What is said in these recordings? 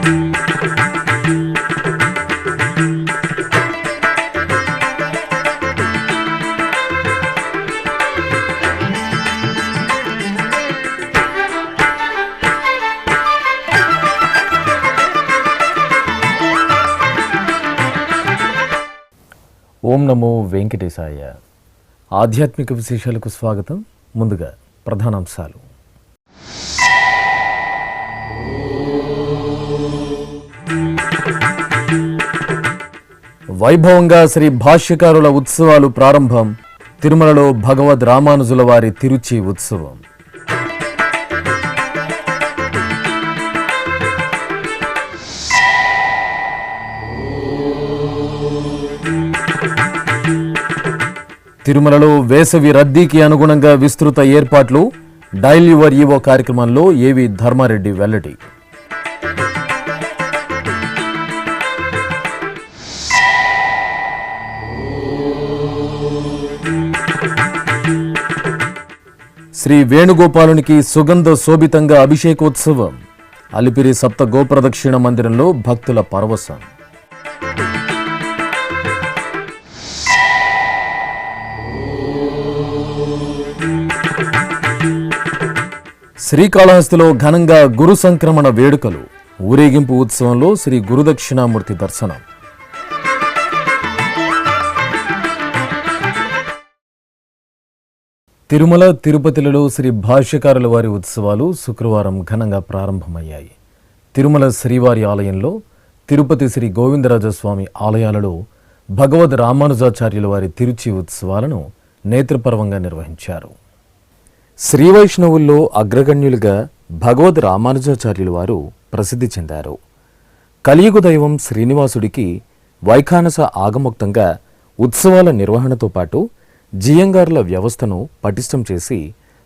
ఓం నమో వెంకటేశాయ. ఆధ్యాత్మిక విశేషాలకు స్వాగతం. ముందుగా ప్రధానాంశాలు. వైభవంగా శ్రీ భాష్యకారుల ఉత్సవాలు ప్రారంభం. తిరుమలలో భగవద్ రామానుజుల వారి తిరుచి ఉత్సవం. తిరుమలలో వేసవి రద్దీకి అనుగుణంగా విస్తృత ఏర్పాట్లు. డైల్ యువర్ ఈవో కార్యక్రమంలో ఏవి ధర్మారెడ్డి వెల్లడి. శ్రీ వేణుగోపాలునికి సుగంధ శోభితంగా అభిషేకోత్సవం. అలిపిరి సప్త గోప్రదక్షిణ మందిరంలో భక్తుల పరవశం. శ్రీకాళహస్తిలో ఘనంగా గురు సంక్రమణ వేడుకలు. ఊరేగింపు ఉత్సవంలో శ్రీ గురుదక్షిణామూర్తి దర్శనం. తిరుమల తిరుపతిలలో శ్రీ భాష్యకారుల వారి ఉత్సవాలు శుక్రవారం ఘనంగా ప్రారంభమయ్యాయి. తిరుమల శ్రీవారి ఆలయంలో, తిరుపతి శ్రీ గోవిందరాజస్వామి ఆలయాలలో భగవద్ రామానుజాచార్యుల వారి తిరుచి ఉత్సవాలను నేత్రపర్వంగా నిర్వహించారు. శ్రీ వైష్ణవుల్లో అగ్రగణ్యులుగా భగవద్ రామానుజాచార్యుల వారు ప్రసిద్ధి చెందారు. కలియుగ దైవం శ్రీనివాసుడికి వైఖానస ఆగమోక్తంగా ఉత్సవాల నిర్వహణతో పాటు జియంగార్ల వ్యవస్థను పటిష్టం చేసి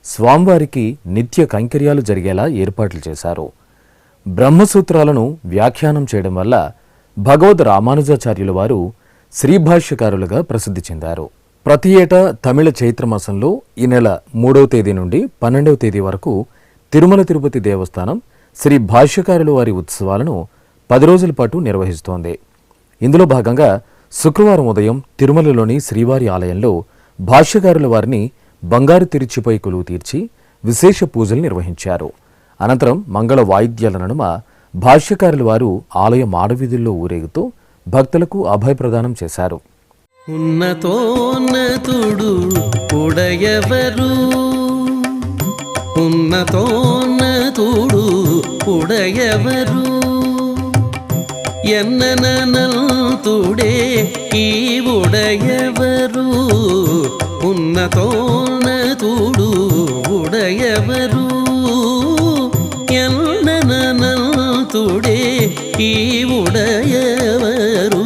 స్వామివారికి నిత్య కైంకర్యాలు జరిగేలా ఏర్పాట్లు చేశారు. బ్రహ్మసూత్రాలను వ్యాఖ్యానం చేయడం వల్ల భగవద్ రామానుజాచార్యుల వారు శ్రీభాష్యకారులుగా ప్రసిద్ధి చెందారు. ప్రతి ఏటా తమిళ చైత్రమాసంలో ఈ నెల 3వ తేదీ నుండి 12వ తేదీ వరకు తిరుమల తిరుపతి దేవస్థానం శ్రీ భాష్యకారుల వారి ఉత్సవాలను 10 రోజుల పాటు నిర్వహిస్తోంది. ఇందులో భాగంగా శుక్రవారం ఉదయం తిరుమలలోని శ్రీవారి ఆలయంలో భాష్యకారుల వారిని బంగారు తిరుచిపై కొలువు తీర్చి విశేష పూజలు నిర్వహించారు. అనంతరం మంగళ వాయిద్యాల నడుమ భాష్యకారుల వారు ఆలయ మాడవీధుల్లో ఊరేగుతూ భక్తులకు అభయప్రదానం చేశారు. ఉన్నతోన్నతుడు ఉడయవరు, ఉన్నతోన్నతుడు ఉడయవరు, ఎన్ననంతుడే ఈ ఉడయవరు, ఉన్నతోన్నతుడు ఉడయవరు, ఎన్ననంతుడే ఈ ఉడయవరు,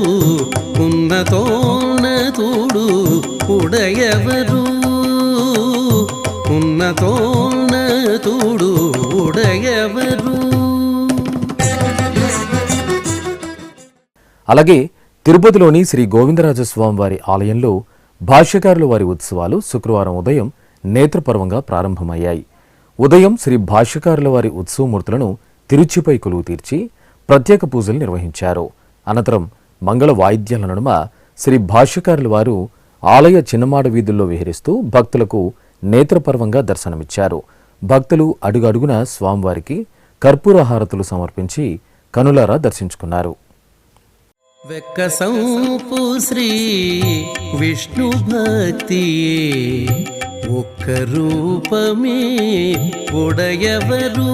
ఉన్నతోన్నతుడు ఉడయవరు, ఉన్నతోన్నతుడు ఉడయవరు. అలాగే తిరుపతిలోని శ్రీ గోవిందరాజస్వామి వారి ఆలయంలో భాష్యకారుల వారి ఉత్సవాలు శుక్రవారం ఉదయం నేత్రపర్వంగా ప్రారంభమయ్యాయి. ఉదయం శ్రీ భాష్యకారుల వారి ఉత్సవమూర్తులను తిరుచిపై కొలువు తీర్చి ప్రత్యేక పూజలు నిర్వహించారు. అనంతరం మంగళ వాయిద్యాల నడుమ శ్రీ భాష్యకారుల వారు ఆలయ చిన్నమాడ వీధుల్లో విహరిస్తూ భక్తులకు నేత్రపర్వంగా దర్శనమిచ్చారు. భక్తులు అడుగడుగున స్వామివారికి కర్పూర హారతులు సమర్పించి కనులారా దర్శించుకున్నారు. వెక్కసంపు శ్రీ విష్ణు భక్తియే ఒక్క రూపమే ఉడయవరు,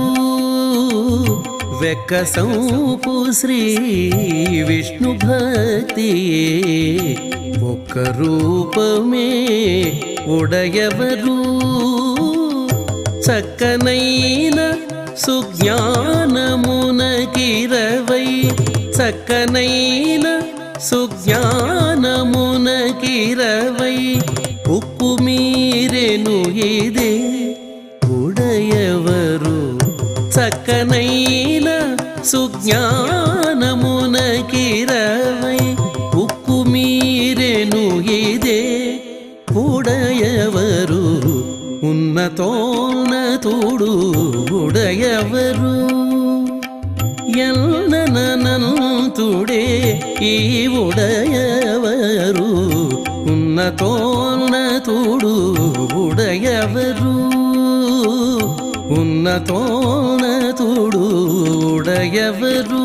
వెక్కసంపు శ్రీ విష్ణు భక్తియే ఒక్క రూపమే ఉడయవరు, చక్కనైన సుజ్ఞానమునకిరవై, చక్కనైన సుజ్ఞానమునకిరవై, ఉప్పు మీరెను ఇదే ఉడయవరు, చక్కనైన సుజ్ఞానమునకిరవై, ఉక్కు మీరెను ఇదే ఉడయవరు, ఉన్నతోన్నతుడు ఉడయవరు, ఎల్లనంతుడే ఈ ఉడయవరు ఉన్నతోన్నతుడు ఉడయవరు ఉన్నతోన్నతుడు ఉడయవరు.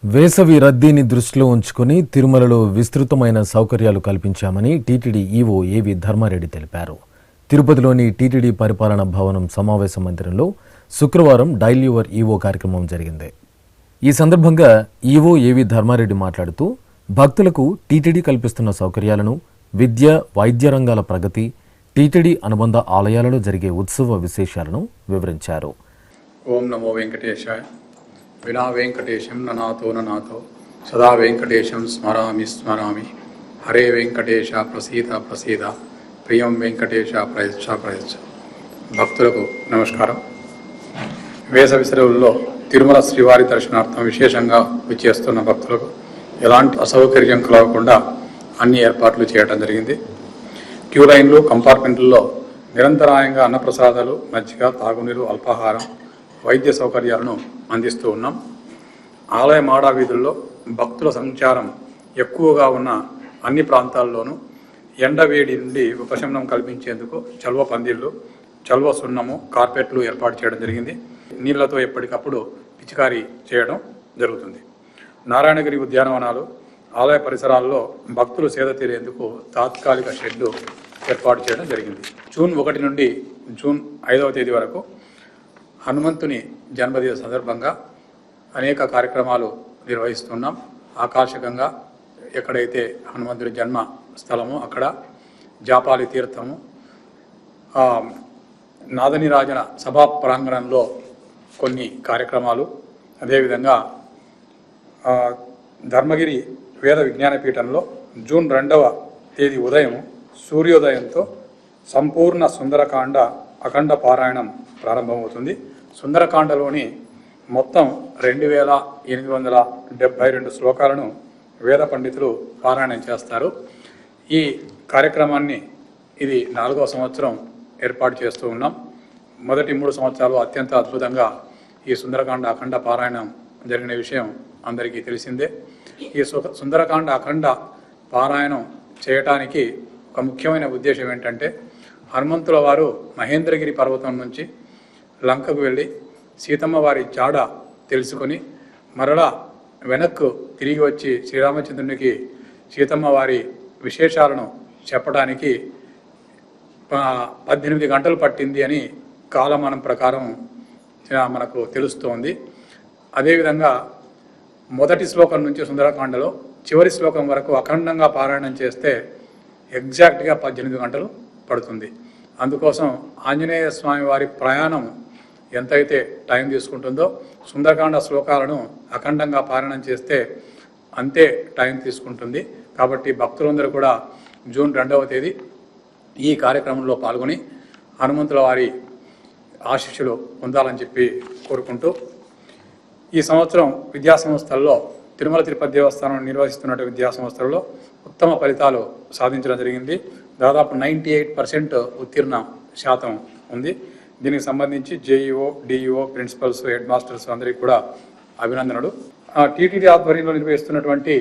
వేసవి రద్దీని దృష్టిలో ఉంచుకుని తిరుమలలో విస్తృతమైన సౌకర్యాలు కల్పించామని టీటీడీ ఈవో ఏవి ధర్మారెడ్డి తెలిపారు. తిరుపతిలోని టీటీడీ పరిపాలనా భవనం సమావేశ మందిరంలో శుక్రవారం డైల్ యువర్ ఈవో కార్యక్రమం జరిగింది. ఈ సందర్భంగా ఈవో ఏవి ధర్మారెడ్డి మాట్లాడుతూ భక్తులకు టీటీడీ కల్పిస్తున్న సౌకర్యాలను, విద్య, వైద్య రంగాల ప్రగతి, టీటీడీ అనుబంధ ఆలయాలలో జరిగే ఉత్సవ విశేషాలను వివరించారు. ఓం నమో వెంకటేశాయ. వినా వెంకటేశం ననాథో ననాథో సదా వెంకటేశం స్మరామి స్మరామి. హరే వెంకటేశ ప్రసీద ప్రసీద ప్రియం వెంకటేశ ప్రయచ్చ ప్రయచ్చ. భక్తులకు నమస్కారం. వేసవి సెలవుల్లో తిరుమల శ్రీవారి దర్శనార్థం విశేషంగా విచ్చేస్తున్న భక్తులకు ఎలాంటి అసౌకర్యం కలగకుండా అన్ని ఏర్పాట్లు చేయడం జరిగింది. క్యూ లైన్లు, కంపార్ట్మెంట్లలో నిరంతరాయంగా అన్నప్రసాదాలు, మజ్జిగ, తాగునీరు, అల్పాహారం, వైద్య సౌకర్యాలను అందిస్తూ ఉన్నాం. ఆలయ మాడా వీధుల్లో భక్తుల సంచారం ఎక్కువగా ఉన్న అన్ని ప్రాంతాల్లోనూ ఎండవేడి నుండి ఉపశమనం కల్పించేందుకు చల్వ పందిళ్ళు, చల్వ సున్నము, కార్పెట్లు ఏర్పాటు చేయడం జరిగింది. నీళ్లతో ఎప్పటికప్పుడు పిచికారీ చేయడం జరుగుతుంది. నారాయణగిరి ఉద్యానవనాలు, ఆలయ పరిసరాల్లో భక్తులు సేద తీరేందుకు తాత్కాలిక షెడ్డు ఏర్పాటు చేయడం జరిగింది. జూన్ 1 నుండి జూన్ 5వ తేదీ వరకు హనుమంతుని జన్మదిన సందర్భంగా అనేక కార్యక్రమాలు నిర్వహిస్తున్నాం. ఆకర్షకంగా ఎక్కడైతే హనుమంతుడి జన్మ స్థలము అక్కడ జాపాలి తీర్థము, నాదనిరాజన సభా ప్రాంగణంలో కొన్ని కార్యక్రమాలు, అదేవిధంగా ధర్మగిరి వేద విజ్ఞాన పీఠంలో జూన్ 2వ తేదీ ఉదయం సూర్యోదయంతో సంపూర్ణ సుందరకాండ అఖండ పారాయణం ప్రారంభమవుతుంది. సుందరకాండలోని మొత్తం 2872 శ్లోకాలను వేద పండితులు పారాయణం చేస్తారు. ఈ కార్యక్రమాన్ని ఇది 4వ సంవత్సరం ఏర్పాటు చేస్తూ ఉన్నాం. మొదటి 3 సంవత్సరాలు అత్యంత అద్భుతంగా ఈ సుందరకాండ అఖండ పారాయణం జరిగిన విషయం అందరికీ తెలిసిందే. ఈ సుందరకాండ అఖండ పారాయణం చేయటానికి ఒక ముఖ్యమైన ఉద్దేశం ఏంటంటే, హనుమంతుల వారు మహేంద్రగిరి పర్వతం నుంచి లంకకు వెళ్ళి సీతమ్మ వారి జాడ తెలుసుకొని మరలా వెనక్కు తిరిగి వచ్చి శ్రీరామచంద్రునికి సీతమ్మ వారి విశేషాలను చెప్పడానికి 18 గంటలు పట్టింది అని కాలమానం ప్రకారం మనకు తెలుస్తోంది. అదేవిధంగా మొదటి శ్లోకం నుంచి సుందరకాండలో చివరి శ్లోకం వరకు అఖండంగా పారాయణం చేస్తే ఎగ్జాక్ట్గా 18 గంటలు పడుతుంది. అందుకోసం ఆంజనేయ స్వామి వారి ప్రయాణం ఎంతైతే టైం తీసుకుంటుందో సుందరకాండ శ్లోకాలను అఖండంగా పారాయణం చేస్తే అంతే టైం తీసుకుంటుంది. కాబట్టి భక్తులందరూ కూడా జూన్ 2వ తేదీ ఈ కార్యక్రమంలో పాల్గొని హనుమంతుల వారి ఆశీస్సులు పొందాలని చెప్పి కోరుకుంటూ, ఈ సంవత్సరం విద్యాసంస్థల్లో తిరుమల తిరుపతి దేవస్థానం నిర్వహిస్తున్న విద్యాసంస్థలలో ఉత్తమ ఫలితాలు సాధించడం జరిగింది. దాదాపు 98% ఉత్తీర్ణ శాతం ఉంది. దీనికి సంబంధించి JEO, DEO, principals, head masters అందరికీ కూడా అభినందనలు. టీటీడీ ఆధ్వర్యంలో నిర్వహిస్తున్నటువంటి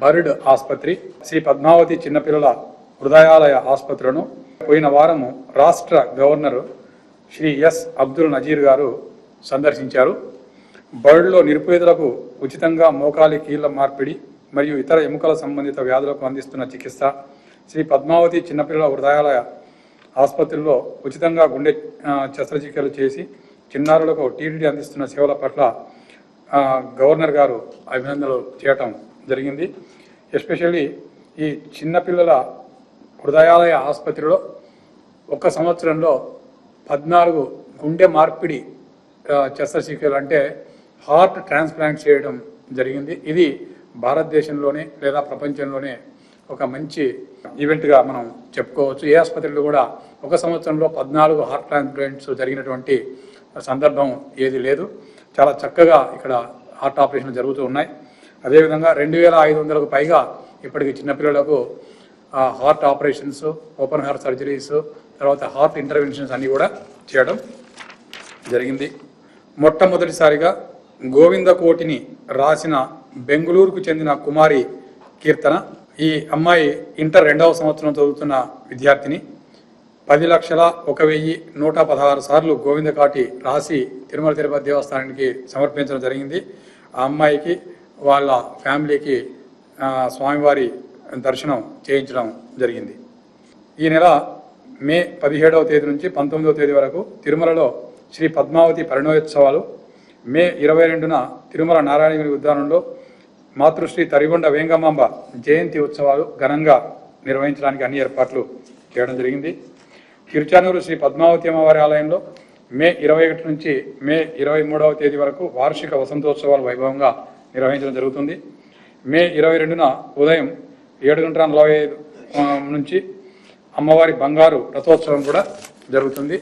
బర్డ్ ఆసుపత్రి, శ్రీ పద్మావతి చిన్నపిల్లల హృదయాలయ ఆసుపత్రులను పోయిన వారము రాష్ట్ర గవర్నర్ శ్రీ ఎస్ అబ్దుల్ నజీర్ గారు సందర్శించారు. బర్డ్లో నిరుపేదలకు ఉచితంగా మోకాలి కీళ్ల మార్పిడి మరియు ఇతర ఎముకల సంబంధిత వ్యాధులకు అందిస్తున్న చికిత్స, శ్రీ పద్మావతి చిన్నపిల్లల హృదయాలయ ఆసుపత్రిలో ఉచితంగా గుండె శస్త్రచికిత్సలు చేసి చిన్నారులకు టీటీడీ అందిస్తున్న సేవల పట్ల గవర్నర్ గారు అభినందనలు చేయటం జరిగింది. ఎస్పెషల్లీ ఈ చిన్నపిల్లల హృదయాలయ ఆసుపత్రిలో 1 సంవత్సరంలో 14 గుండె మార్పిడి శస్త్రచికిత్సలు అంటే హార్ట్ ట్రాన్స్ప్లాంట్ చేయడం జరిగింది. ఇది భారతదేశంలోనే లేదా ప్రపంచంలోనే ఒక మంచి ఈవెంట్గా మనం చెప్పుకోవచ్చు. ఏ ఆసుపత్రిలో కూడా 1 సంవత్సరంలో 14 హార్ట్ ట్రాన్స్ప్లాంట్స్ జరిగినటువంటి సందర్భం ఏది లేదు. చాలా చక్కగా ఇక్కడ హార్ట్ ఆపరేషన్లు జరుగుతూ ఉన్నాయి. అదేవిధంగా 2500కు పైగా ఇప్పటికి చిన్నపిల్లలకు heart operations, open heart surgeries, తర్వాత హార్ట్ ఇంటర్వెన్షన్స్ అన్నీ కూడా చేయడం జరిగింది. మొట్టమొదటిసారిగా గోవిందకోటిని రాసిన బెంగళూరుకు చెందిన కుమారి కీర్తన. ఈ అమ్మాయి ఇంటర్ 2వ సంవత్సరం చదువుతున్న విద్యార్థిని. 10,01,116 సార్లు గోవిందకాటి రాసి తిరుమల తిరుపతి దేవస్థానానికి సమర్పించడం జరిగింది. ఆ అమ్మాయికి వాళ్ళ ఫ్యామిలీకి స్వామివారి దర్శనం చేయించడం జరిగింది. ఈ నెల మే 17వ తేదీ నుంచి 19వ తేదీ వరకు తిరుమలలో శ్రీ పద్మావతి పరిణయోత్సవాలు, మే 22న తిరుమల నారాయణగిరి ఉద్యానంలో మాతృశ్రీ తరిగొండ వేంగమాంబ జయంతి ఉత్సవాలు ఘనంగా నిర్వహించడానికి అన్ని ఏర్పాట్లు చేయడం జరిగింది. తిరుచానూరు శ్రీ పద్మావతి అమ్మవారి ఆలయంలో మే 21 నుంచి మే 23వ తేదీ వరకు వార్షిక వసంతోత్సవాలు వైభవంగా నిర్వహించడం జరుగుతుంది. మే 22న ఉదయం 7:45 నుంచి అమ్మవారి బంగారు రథోత్సవం కూడా జరుగుతుంది.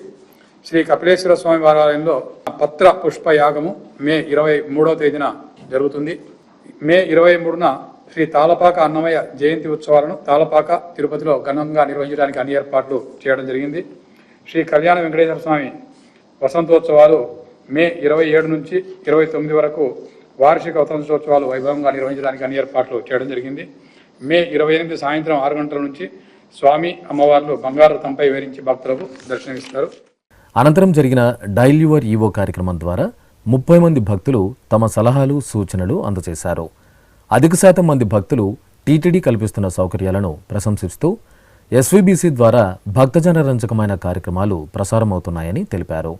శ్రీ కపిలేశ్వర స్వామి వారి ఆలయంలో పత్ర పుష్ప యాగము మే 23వ తేదీన జరుగుతుంది. మే 23న శ్రీ తాళపాక అన్నమయ్య జయంతి ఉత్సవాలను తాళపాక తిరుపతిలో ఘనంగా నిర్వహించడానికి అన్ని ఏర్పాట్లు చేయడం జరిగింది. శ్రీ కళ్యాణ వెంకటేశ్వర స్వామి వసంతోత్సవాలు మే 27 నుంచి 29 వరకు వార్షిక వసంతోత్సవాలు వైభవంగా నిర్వహించడానికి అన్ని ఏర్పాట్లు చేయడం జరిగింది. మే 28 సాయంత్రం 6 గంటల నుంచి స్వామి అమ్మవార్లు బంగారు రథంపై విహరించి భక్తులకు దర్శనమిస్తారు. అనంతరం జరిగిన డైల్ యువర్ ఈవో కార్యక్రమం ద్వారా 30 మంది భక్తులు తమ సలహాలు, సూచనలు అందజేశారు. అధిక శాతం మంది భక్తులు టీటీడీ కల్పిస్తున్న సౌకర్యాలను ప్రశంసిస్తూ ఎస్వీబీసీ ద్వారా భక్తజన రంజకమైన కార్యక్రమాలు ప్రసారమవుతున్నాయని తెలిపారు.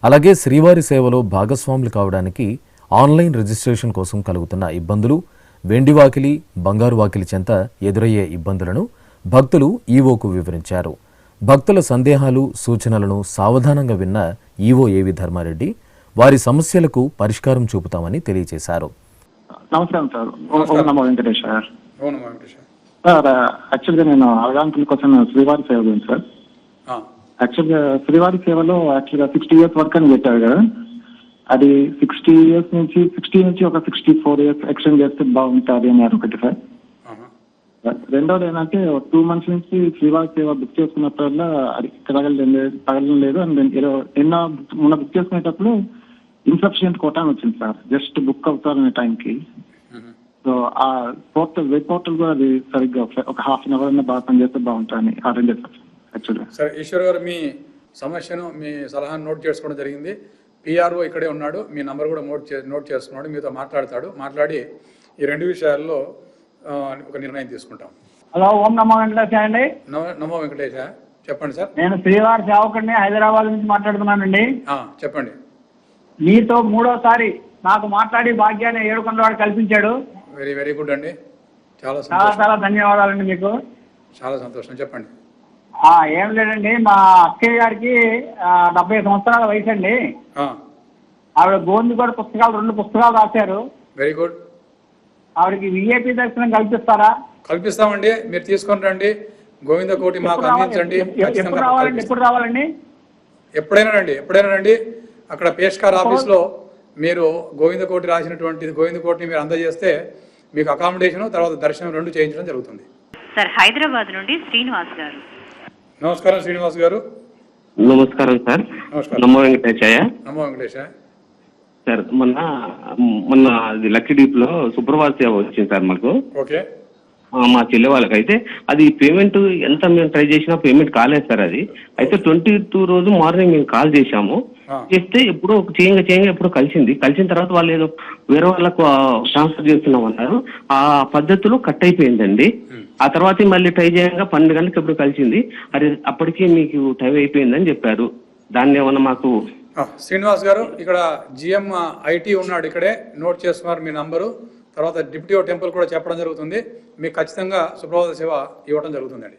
అలాగే శ్రీవారి సేవలో భాగస్వాములు కావడానికి ఆన్లైన్ రిజిస్ట్రేషన్ కోసం కలుగుతున్న ఇబ్బందులు, వెండి వాకిలి, బంగారు వాకిలి చెంత ఎదురయ్యే ఇబ్బందులను భక్తులు ఈవోకు వివరించారు. భక్తుల సందేహాలు, సూచనలను సావధానంగా విన్న ఈవో ఏవి ధర్మారెడ్డి వారి సమస్యలకు పరిష్కారం చూపుతామని తెలియజేశారు. నమస్కారం సార్. ఓం నమో వెంకటేశ్ సార్. సార్ యాక్చువల్గా నేను అవగాహన కోసం శ్రీవారి సేవ గురించి సార్. యాక్చువల్గా శ్రీవారి సేవలో యాక్చువల్గా 60 years వరకు అని పెట్టారు కదా, అది 60 years నుంచి ఒక 64 years ఎక్స్టెండ్ చేస్తే బాగుంటుంది అని ఒకటి సార్. రెండోది ఏంటంటే 2 months నుంచి శ్రీవారి సేవ బుక్ చేసుకున్నప్పుడల్లా అది తగలం లేదు. అండ్ మొన్న బుక్ చేసుకునేటప్పుడు ఇన్సఫిషియంట్ కోటా అని వచ్చింది సార్, జస్ట్ బుక్ అవుతారనే టైంకి. సో ఆ వెబ్ పోర్టల్ కూడా అది సరిగ్గా ఒక ½ an hour అన్న బాగా పనిచేస్తే బాగుంటుంది అరేంజ్ చేస్తారు యాక్చువల్గా. సార్ ఈశ్వర్ గారు మీ సమస్యను, మీ సలహాను నోట్ చేసుకోవడం జరిగింది. పిఆర్ఓ ఇక్కడే ఉన్నాడు, మీ నంబర్ కూడా నోట్ చేసుకున్నాడు, మీతో మాట్లాడి ఈ 2 విషయాల్లో ఒక నిర్ణయం తీసుకుంటాం. హలో, ఓం నమో వెంకటేశ అండి. నమో వెంకటేశ, చెప్పండి సార్. నేను శ్రీవారి సేవకుడిని, హైదరాబాద్ నుంచి మాట్లాడుతున్నానండి. చెప్పండి. మీతో 3వసారి నాకు మాట్లాడి భాగ్యాన్ని ఏడుకొండవాడు కల్పించాడు. వెరీ వెరీ గుడ్ అండి, చాలా చాలా ధన్యవాదాలండి మీకు. చాలా సంతోషం, చెప్పండి. ఏం లేదండి, మా అక్కయ్య గారికి 70 సంవత్సరాల వయసు అండి. ఆవిడ గోవిందకోటి పుస్తకాలు 2 పుస్తకాలు రాశారు. Very good. ఆవిడకి విఐపి దర్శనం కల్పిస్తారా? కల్పిస్తామండి, మీరు తీసుకొని రండి. గోవిందకోటి మాకు అందించండి. ఎప్పుడు రావాలండి? ఎప్పుడైనా రండి. అక్కడ పేష్కార్ ఆఫీస్లో మీరు గోవిందకోటి రాసినటువంటి గోవిందకోటిని మీరు అందజేస్తే మీకు అకామిడేషన్, తర్వాత దర్శనం 2 చేయించడం జరుగుతుంది. సార్, హైదరాబాద్ నుండి శ్రీనివాస్ గారు. నమస్కారం శ్రీనివాస్ గారు. నమస్కారం సార్. నమస్కారం. నమో వెంకటేశయ్య. నమో వెంకటేశ సార్, మొన్న లక్కీ డీప్ లో శుక్రవారం సేవ వచ్చింది సార్ మాకు. ఓకే. మా చెల్లె వాళ్ళకైతే అది పేమెంట్ ఎంత మేము ట్రై చేసినా పేమెంట్ కాలేదు సార్. అది అయితే 22 రోజు మార్నింగ్ మేము కాల్ చేశాము. చేస్తే ఎప్పుడో చేయంగా ఎప్పుడో కలిసిన తర్వాత వాళ్ళు ఏదో వేరే వాళ్ళకు ట్రాన్స్ఫర్ చేస్తున్నామన్నారు. ఆ పద్ధతిలో కట్ అయిపోయిందండి. ఆ తర్వాత మళ్ళీ ట్రై చేయంగా 12 గంటలకు ఎప్పుడు కలిసింది. అది అప్పటికే మీకు టైం అయిపోయిందని చెప్పారు. దాన్ని ఏమన్నా మాకు. శ్రీనివాస్ గారు, ఇక్కడ జిఎం ఐటీ ఉన్నాడు, ఇక్కడే నోట్ చేస్తున్నారు మీ నంబరు. తర్వాత డిప్యూటీ టెంపుల్ కూడా చెప్పడం జరుగుతుంది. మీకు ఖచ్చితంగా సుప్రభాత సేవ ఇవ్వడం జరుగుతుందండి.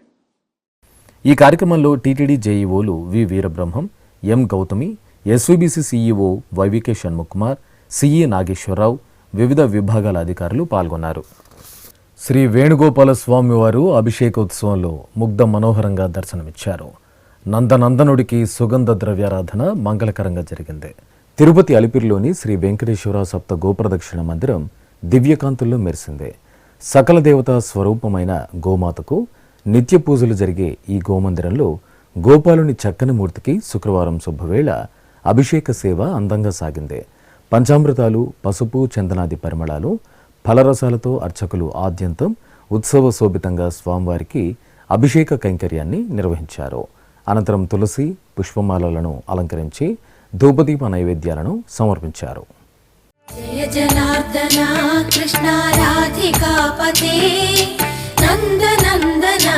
ఈ కార్యక్రమంలో టీటీడీ జేఈఓలు V Veerabrahmam, M Gautami, SVBC CEO YVK Shanmukhakumar, CE Nageswararao, వివిధ విభాగాల అధికారులు పాల్గొన్నారు. శ్రీ వేణుగోపాల స్వామివారు అభిషేకోత్సవంలో ముగ్ధ మనోహరంగా దర్శనమిచ్చారు. నందనందనుడికి సుగంధ ద్రవ్యారాధన మంగళకరంగా జరిగింది. తిరుపతి అలిపిరిలోని శ్రీ వెంకటేశ్వర సప్త గోప్రదక్షిణ మందిరం దివ్యకాంతుల్లో మెరిసింది. సకల దేవతా స్వరూపమైన గోమాతకు నిత్య పూజలు జరిగే ఈ గోమందిరంలో గోపాలుని చక్కని మూర్తికి శుక్రవారం శుభవేళ అభిషేక సేవ అందంగా సాగింది. పంచామృతాలు, పసుపు, చందనాది పరిమళాలు, ఫలరసాలతో అర్చకులు ఆద్యంతం ఉత్సవ శోభితంగా స్వామివారికి అభిషేక కైంకర్యాన్ని నిర్వహించారు. అనంతరం తులసి, పుష్పమాలలను అలంకరించి ధూపదీప నైవేద్యాలను సమర్పించారు. జయ జనార్దన కృష్ణ రాధికాపతే నందనందన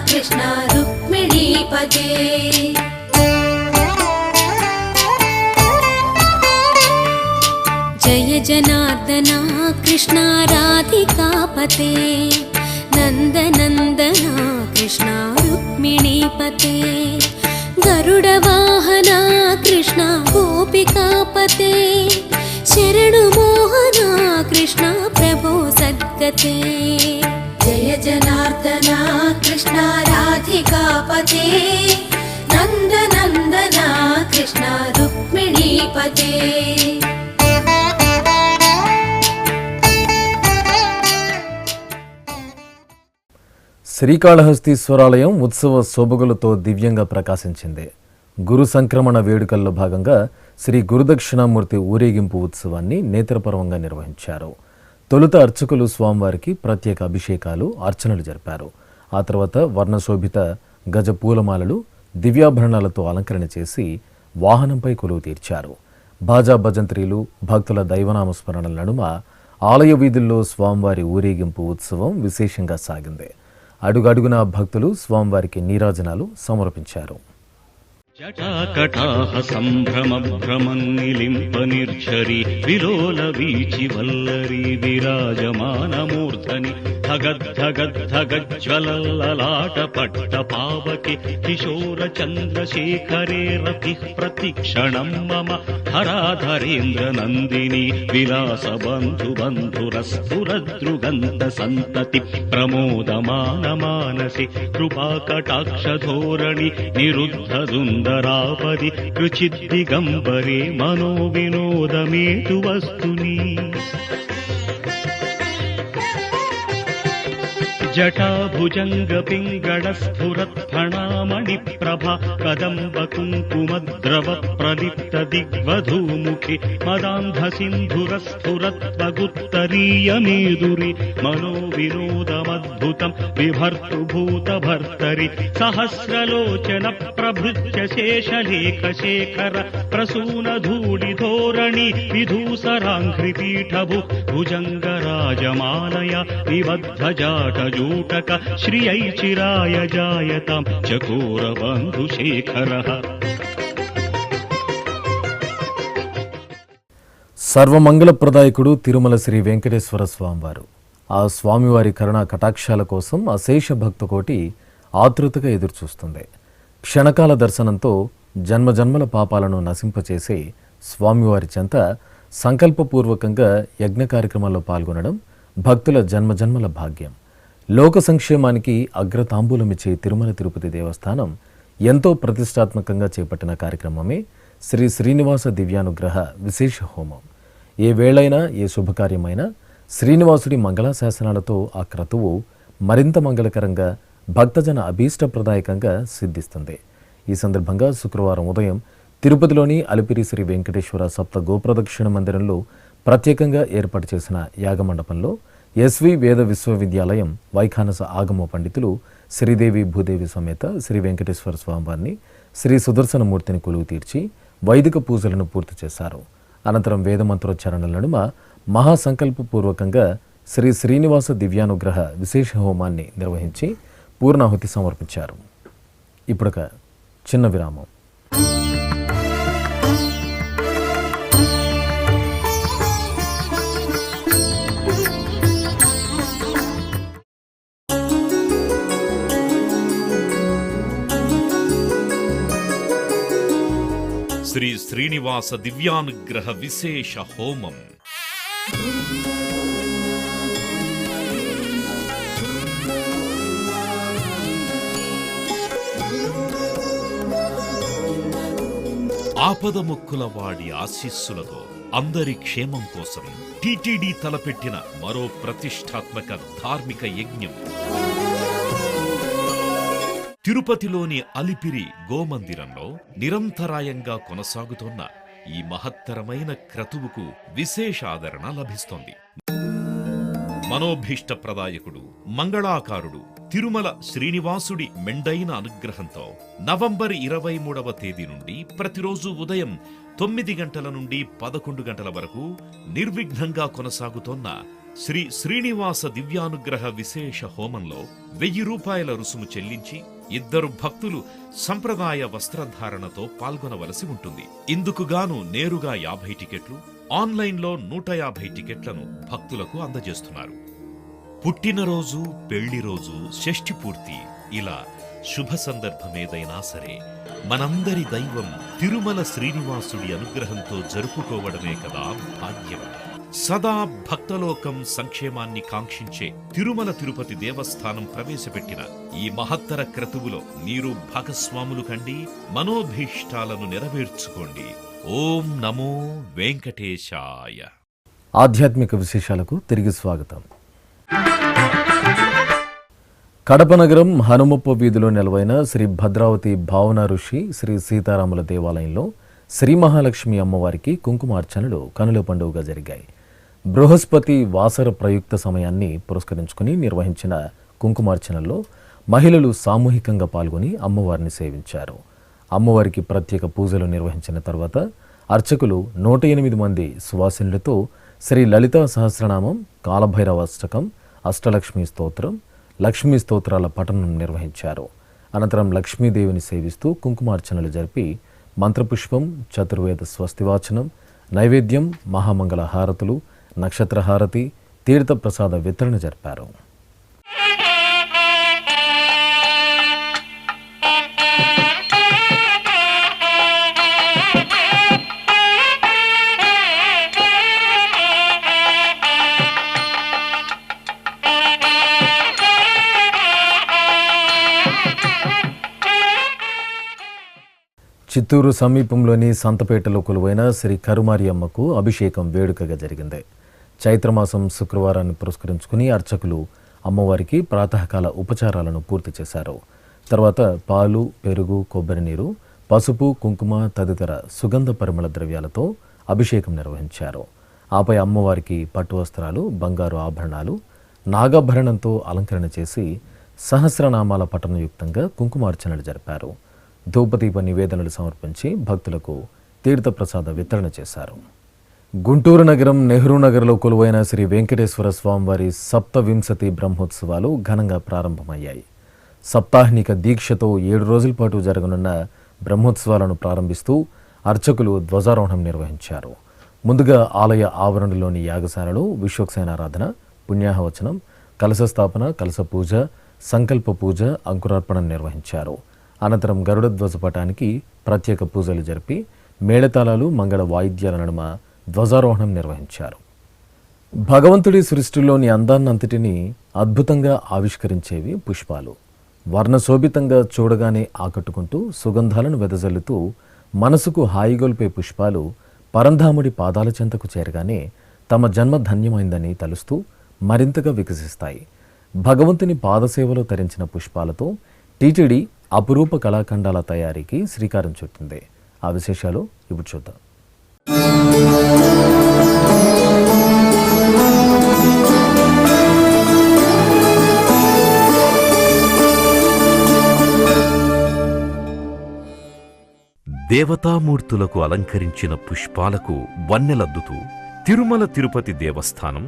కృష్ణ రుక్మిణీపతే. జయ జనార్దన కృష్ణ రాధికాపతే నందనందన కృష్ణ రుక్మిణీపతే. గరుడ వాహన కృష్ణ గోపికాపతే శరణు మోహన కృష్ణ ప్రభో సద్గతే. జయ జనార్దన కృష్ణ రాధికాపతే నందనందన కృష్ణ రుక్మిణీపతే. శ్రీకాళహస్తీశ్వరాలయం ఉత్సవ శోభగులతో దివ్యంగా ప్రకాశించింది. గురు సంక్రమణ వేడుకల్లో భాగంగా శ్రీ గురుదక్షిణామూర్తి ఊరేగింపు ఉత్సవాన్ని నేత్రపర్వంగా నిర్వహించారు. తొలుత అర్చకులు స్వామివారికి ప్రత్యేక అభిషేకాలు, అర్చనలు జరిపారు. ఆ తర్వాత వర్ణశోభిత గజ పూలమాలలు, దివ్యాభరణాలతో అలంకరణ చేసి వాహనంపై కొలువు తీర్చారు. బాజా భజంత్రీలు, భక్తుల దైవనామస్మరణల నడుమ ఆలయ వీధుల్లో స్వామివారి ఊరేగింపు ఉత్సవం విశేషంగా సాగింది. అడుగడుగునా భక్తులు స్వామివారికి నీరాజనాలు సమర్పించారు. జటాకటాహ సంభ్రమ భ్రమన్నిలింప నిర్ఝరి విలోల వీచి వల్లరి విరాజమానమూర్ధని ధగద్ధగద్ధగజ్వలల్లలాట పట్ట పావకి కిశోర చంద్రశేఖరే రతి ప్రతిక్షణం మమ హరాధరేంద్ర నందిని విలాస బంధు బంధురస్ఫురదృగంత సంతతి ప్రమోదమాన మానసి కృపాకటాక్షధోరణి నిరుద్ధ సుందరాపది రుచిద్దిగంబరే మనో వినోదమేతు వస్తుని. జటాభుజంగ పింగళ స్ఫురత్ ఫణామణి ప్రభ కదంబ కుంకుమద్రవ ప్రలిప్త దిగ్వధూముఖి మదాంధ సింధుర స్ఫురత్వగుత్తరీయ మేదురి మనో వినోదమద్భుతం విభర్తు భూత భర్తరి సహస్రలోచన ప్రభృత్య శేషలేఖ శేఖర ప్రసూన ధూళి ధోరణి విధూసరాంఘ్రి పీఠభు భుజంగరాజమాలయ విబద్ధ జాటజూటక శ్రియై చిరాయ జాయతాం చకోర బంధుశేఖరః. సర్వమంగళప్రదాయకుడు తిరుమల శ్రీ వెంకటేశ్వర స్వామివారు. ఆ స్వామివారి కరుణా కటాక్షాల కోసం అశేష భక్తకోటి ఆతృతగా ఎదురుచూస్తుంది. క్షణకాల దర్శనంతో జన్మజన్మల పాపాలను నశింపచేసే స్వామివారి చెంత సంకల్పపూర్వకంగా యజ్ఞ కార్యక్రమాల్లో పాల్గొనడం భక్తుల జన్మజన్మల భాగ్యం. లోక సంక్షేమానికి అగ్రతాంబూలమిచ్చే తిరుమల తిరుపతి దేవస్థానం ఎంతో ప్రతిష్టాత్మకంగా చేపట్టిన కార్యక్రమమే శ్రీ శ్రీనివాస దివ్యానుగ్రహ విశేష హోమం. ఏ వేళైనా, ఏ శుభకార్యమైనా శ్రీనివాసుడి మంగళాశాసనాలతో ఆ క్రతువు మరింత మంగళకరంగా, భక్తజన అభీష్టప్రదాయకంగా సిద్ధిస్తుంది. ఈ సందర్భంగా శుక్రవారం ఉదయం తిరుపతిలోని అలిపిరి శ్రీ వెంకటేశ్వర సప్త గోప్రదక్షిణ మందిరంలో ప్రత్యేకంగా ఏర్పాటు చేసిన యాగమండపంలో ఎస్వి వేద విశ్వవిద్యాలయం వైఖానస ఆగమ పండితులు శ్రీదేవి భూదేవి సమేత శ్రీ వెంకటేశ్వర స్వామివారిని, శ్రీ సుదర్శనమూర్తిని కొలువు తీర్చి వైదిక పూజలను పూర్తి చేశారు. అనంతరం వేదమంత్రోచ్చారణల నడుమ మహాసంకల్పపూర్వకంగా శ్రీ శ్రీనివాస దివ్యానుగ్రహ విశేష హోమాన్ని నిర్వహించి పూర్ణాహుతి సమర్పించారు. ఇప్పుడొక చిన్న విరామం. శ్రీ శ్రీనివాస దివ్యానుగ్రహ విశేష హోమం. ఆపద మొక్కుల వాడి ఆశీస్సులతో అందరి క్షేమం కోసం టిటిడి తలపెట్టిన మరో ప్రతిష్టాత్మక ధార్మిక యజ్ఞం తిరుపతిలోని అలిపిరి గోమందిరంలో నిరంతరాయంగా కొనసాగుతోన్న ఈ మహత్తరమైన క్రతువుకు విశేష ఆదరణ లభిస్తోంది. మనోభీష్టప్రదాయకుడు, మంగళాకారుడు తిరుమల శ్రీనివాసుడి మెండైన అనుగ్రహంతో నవంబర్ 23వ తేదీ నుండి ప్రతిరోజు ఉదయం 9 గంటల నుండి 11 గంటల వరకు నిర్విఘ్నంగా కొనసాగుతోన్న శ్రీ శ్రీనివాస దివ్యానుగ్రహ విశేష హోమంలో 1000 రూపాయల రుసుము చెల్లించి 2 భక్తులు సంప్రదాయ వస్త్రధారణతో పాల్గొనవలసి ఉంటుంది. ఇందుకుగాను నేరుగా 50 టికెట్లు, ఆన్లైన్లో 150 టికెట్లను భక్తులకు అందజేస్తున్నారు. పుట్టినరోజు, పెళ్లి రోజు, షష్ఠి పూర్తి ఇలా శుభ సందర్భమేదైనా సరే మనందరి దైవం తిరుమల శ్రీనివాసుడి అనుగ్రహంతో జరుపుకోవడమే కదా భాగ్యం. సదా భక్తలోకం సంక్షేమాన్ని కాంక్షించే తిరుమల తిరుపతి దేవస్థానం ప్రవేశపెట్టిన ఈ మహత్తర క్రతువులో మీరు భాగస్వాములు కండి, మనోభీష్టాలను నెరవేర్చుకోండి. ఓం నమో వెంకటేశాయ. ఆధ్యాత్మిక విశేషాలకు తిరిగి స్వాగతం. కడప నగరం హనుమప్ప వీధిలో నెలవైన శ్రీ భద్రావతి భావన ఋషి శ్రీ సీతారాముల దేవాలయంలో శ్రీ మహాలక్ష్మి అమ్మవారికి కుంకుమార్చనలు కనుల పండుగగా జరిగాయి. బృహస్పతి వాసర ప్రయుక్త సమయాన్ని పురస్కరించుకుని నిర్వహించిన కుంకుమార్చనల్లో మహిళలు సామూహికంగా పాల్గొని అమ్మవారిని సేవించారు. అమ్మవారికి ప్రత్యేక పూజలు నిర్వహించిన తర్వాత అర్చకులు 108 మంది సువాసినులతో శ్రీ లలితా సహస్రనామం, కాలభైరవ అష్టకం, అష్టలక్ష్మి స్తోత్రం, లక్ష్మీ స్తోత్రాల పఠనం నిర్వహించారు. అనంతరం లక్ష్మీదేవిని సేవిస్తూ కుంకుమార్చనలు జరిపి మంత్రపుష్పం, చతుర్వేద స్వస్తివాచనం, నైవేద్యం, మహామంగళ హారతులు, నక్షత్ర హారతి, తీర్థప్రసాద వితరణ జరిపారు. చిత్తూరు సమీపంలోని సంతపేటలో కొలువైన శ్రీ కరుమారి అమ్మకు అభిషేకం వేడుకగా జరిగింది. చైత్రమాసం శుక్రవారాన్ని పురస్కరించుకుని అర్చకులు అమ్మవారికి ప్రాతకాల ఉపచారాలను పూర్తి చేశారు. తర్వాత పాలు, పెరుగు, కొబ్బరి నీరు, పసుపు, కుంకుమ తదితర సుగంధ పరిమళ ద్రవ్యాలతో అభిషేకం నిర్వహించారు. ఆపై అమ్మవారికి పట్టు వస్త్రాలు, బంగారు ఆభరణాలు, నాగాభరణంతో అలంకరణ చేసి సహస్రనామాల పఠనయుక్తంగా కుంకుమార్చనలు జరిపారు. ధూపదీప నివేదనలు సమర్పించి భక్తులకు తీర్థప్రసాద వితరణ చేశారు. గుంటూరు నగరం నెహ్రూ నగర్లో కొలువైన శ్రీ వెంకటేశ్వర స్వామివారి సప్తవింశతి బ్రహ్మోత్సవాలు ఘనంగా ప్రారంభమయ్యాయి. సప్తాహ్నిక దీక్షతో 7 రోజుల పాటు జరగనున్న బ్రహ్మోత్సవాలను ప్రారంభిస్తూ అర్చకులు ధ్వజారోహణం నిర్వహించారు. ముందుగా ఆలయ ఆవరణలోని యాగశాలలో విశ్వక్సేనారాధన, పుణ్యాహవచనం, కలశస్థాపన, కలశ పూజ, సంకల్ప పూజ, అంకురార్పణం నిర్వహించారు. అనంతరం గరుడ ధ్వజపటానికి ప్రత్యేక పూజలు జరిపి మేళతాళాలు, మంగళ వాయిద్యాల నడుమ ధ్వజారోహణం నిర్వహించారు. భగవంతుడి సృష్టిలోని అందాన్నంతటినీ అద్భుతంగా ఆవిష్కరించేవి పుష్పాలు. వర్ణశోభితంగా చూడగానే ఆకట్టుకుంటూ సుగంధాలను వెదజల్లుతూ మనసుకు హాయిగొల్పే పుష్పాలు పరంధాముడి పాదాల చెంతకు చేరగానే తమ జన్మ ధన్యమైందని తలుస్తూ మరింతగా వికసిస్తాయి. భగవంతుని పాదసేవలో తరించిన పుష్పాలతో టీటీడీ అపురూప కళాఖండాల తయారీకి శ్రీకారం చుట్టింది. ఆ విశేషాలు ఇప్పుడు చూద్దాం. దేవతామూర్తులకు అలంకరించిన పుష్పాలకు వన్నెలద్దుతూ తిరుమల తిరుపతి దేవస్థానం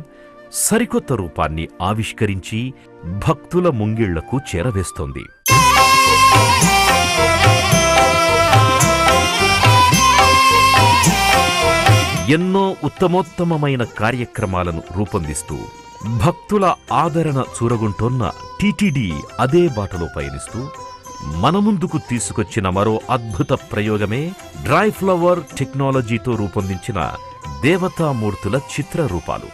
సరికొత్త రూపాన్ని ఆవిష్కరించి భక్తుల ముంగిళ్లకు చేరవేస్తోంది. ఎన్నో ఉత్తమోత్తమమైన కార్యక్రమాలను రూపొందిస్తూ భక్తుల ఆదరణ చూరగుంటోన్న టీటీడీ అదే బాటలో పయనిస్తూ మన ముందుకు తీసుకొచ్చిన మరో అద్భుత ప్రయోగమే డ్రై ఫ్లవర్ టెక్నాలజీతో రూపొందించిన దేవతామూర్తుల చిత్రరూపాలు.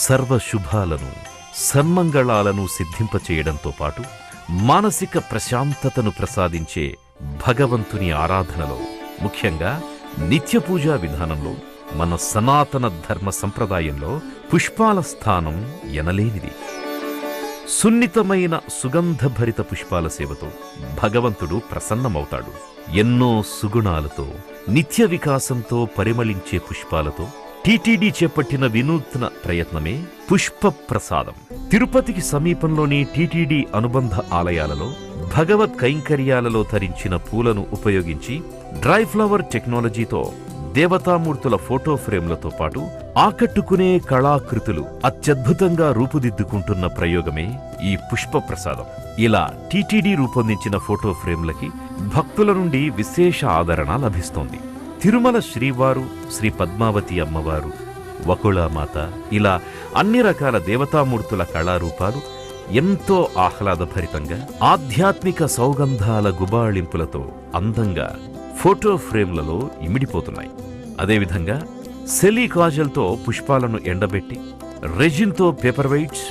సర్వశుభాలను, సన్మంగళాలను సిద్ధింపచేయడంతో పాటు మానసిక ప్రశాంతతను ప్రసాదించే భగవంతుని ఆరాధనలో, ముఖ్యంగా నిత్య పూజా విధానంలో మన సనాతన ధర్మ సంప్రదాయంలో పుష్పాల స్థానం ఎనలేనిది. సున్నితమైన సుగంధభరిత పుష్పాల సేవతో భగవంతుడు ప్రసన్నమవుతాడు. ఎన్నో సుగుణాలతో నిత్య వికాసంతో పరిమళించే పుష్పాలతో టీటీడీ చేపట్టిన వినూత్న ప్రయత్నమే పుష్ప ప్రసాదం. తిరుపతికి సమీపంలోని టీటీడీ అనుబంధ ఆలయాలలో భగవత్ కైంకర్యాలలో ధరించిన పూలను ఉపయోగించి డ్రై ఫ్లవర్ టెక్నాలజీతో దేవతామూర్తుల ఫోటో ఫ్రేమ్లతో పాటు ఆకట్టుకునే కళాకృతులు అత్యద్భుతంగా రూపుదిద్దుకుంటున్న ప్రయోగమే ఈ పుష్ప ప్రసాదం. ఇలా టీటీడీ రూపొందించిన ఫోటో ఫ్రేమ్లకి భక్తుల నుండి విశేష ఆదరణ లభిస్తోంది. తిరుమల శ్రీవారు, శ్రీ పద్మావతి అమ్మవారు, వకుళామాత, ఇలా అన్ని రకాల దేవతామూర్తుల కళారూపాలు ఎంతో ఆహ్లాదభరితంగా ఆధ్యాత్మిక సౌగంధాల గుబాళింపులతో అందంగా ఫోటో ఫ్రేమ్లలో ఇమిడిపోతున్నాయి. అదేవిధంగా సెలీ కాజల్తో పుష్పాలను ఎండబెట్టి రెజిన్తో పేపర్ వెయిట్స్,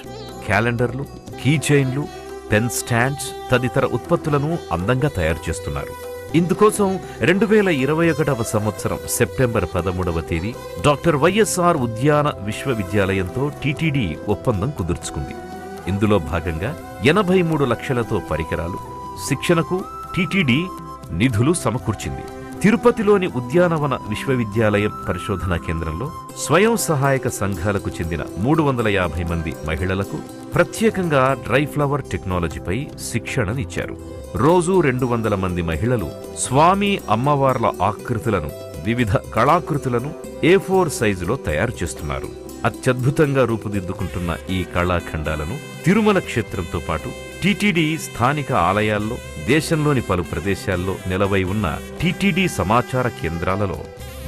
క్యాలెండర్లు, కీ చైన్లు, పెన్ స్టాండ్స్ తదితర ఉత్పత్తులను అందంగా తయారు చేస్తున్నారు. ఇందుకోసం 2021వ సంవత్సరం సెప్టెంబర్ 13వ తేదీ డాక్టర్ వైఎస్ఆర్ ఉద్యాన విశ్వవిద్యాలయంతో టీటీడీ ఒప్పందం కుదుర్చుకుంది. ఇందులో భాగంగా 83 లక్షలతో పరికరాలు, శిక్షణకు టీటీడీ నిధులు సమకూర్చింది. తిరుపతిలోని ఉద్యానవన విశ్వవిద్యాలయం పరిశోధనా కేంద్రంలో స్వయం సహాయక సంఘాలకు చెందిన 350 మంది మహిళలకు ప్రత్యేకంగా డ్రై ఫ్లవర్ టెక్నాలజీపై శిక్షణనిచ్చారు. రోజూ 200 మంది మహిళలు స్వామి అమ్మవార్ల ఆకృతులను, వివిధ కళాకృతులను A4 సైజులో తయారు చేస్తున్నారు. అత్యద్భుతంగా రూపుదిద్దుకుంటున్న ఈ కళాఖండాలను తిరుమల క్షేత్రంతో పాటు టీటీడీ స్థానిక ఆలయాల్లో, దేశంలోని పలు ప్రదేశాల్లో నిలవై ఉన్న టీటీడీ సమాచార కేంద్రాలలో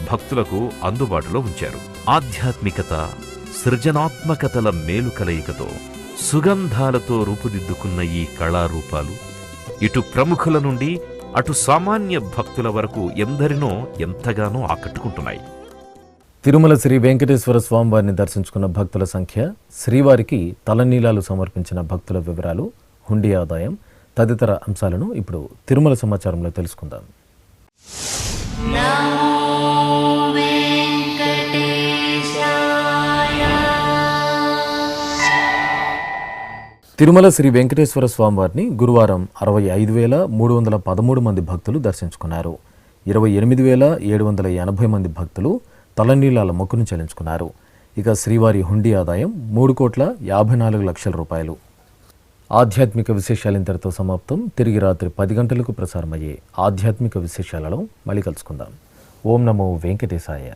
భక్తులకు అందుబాటులో ఉంచారు. ఆధ్యాత్మికత, సృజనాత్మకతల మేలు కలయికతో సుగంధాలతో రూపుదిద్దుకున్న ఈ కళారూపాలు ఇటు ప్రముఖుల నుండి అటు సామాన్య భక్తుల వరకు ఎందరినో ఎంతగానో ఆకట్టుకుంటున్నాయి. తిరుమల శ్రీ వెంకటేశ్వర స్వామివారిని దర్శించుకున్న భక్తుల సంఖ్య, శ్రీవారికి తలనీలాలు సమర్పించిన భక్తుల వివరాలు, హుండీ ఆదాయం తదితర అంశాలను ఇప్పుడు తిరుమల సమాచారంలో తెలుసుకుందాం. తిరుమల శ్రీ వెంకటేశ్వర స్వామివారిని గురువారం 65,313 మంది భక్తులు దర్శించుకున్నారు. 28,780 మంది భక్తులు తలనీలాల మొక్కును చెల్లించుకున్నారు. ఇక శ్రీవారి హుండీ ఆదాయం 3,54 లక్షల రూపాయలు. ఆధ్యాత్మిక విశేషాలు ఇంతటితో సమాప్తం. తిరిగి రాత్రి 10 గంటలకు ప్రసారమయ్యే ఆధ్యాత్మిక విశేషాలలో మళ్ళీ కలుసుకుందాం. ఓం నమో వెంకటేశాయ.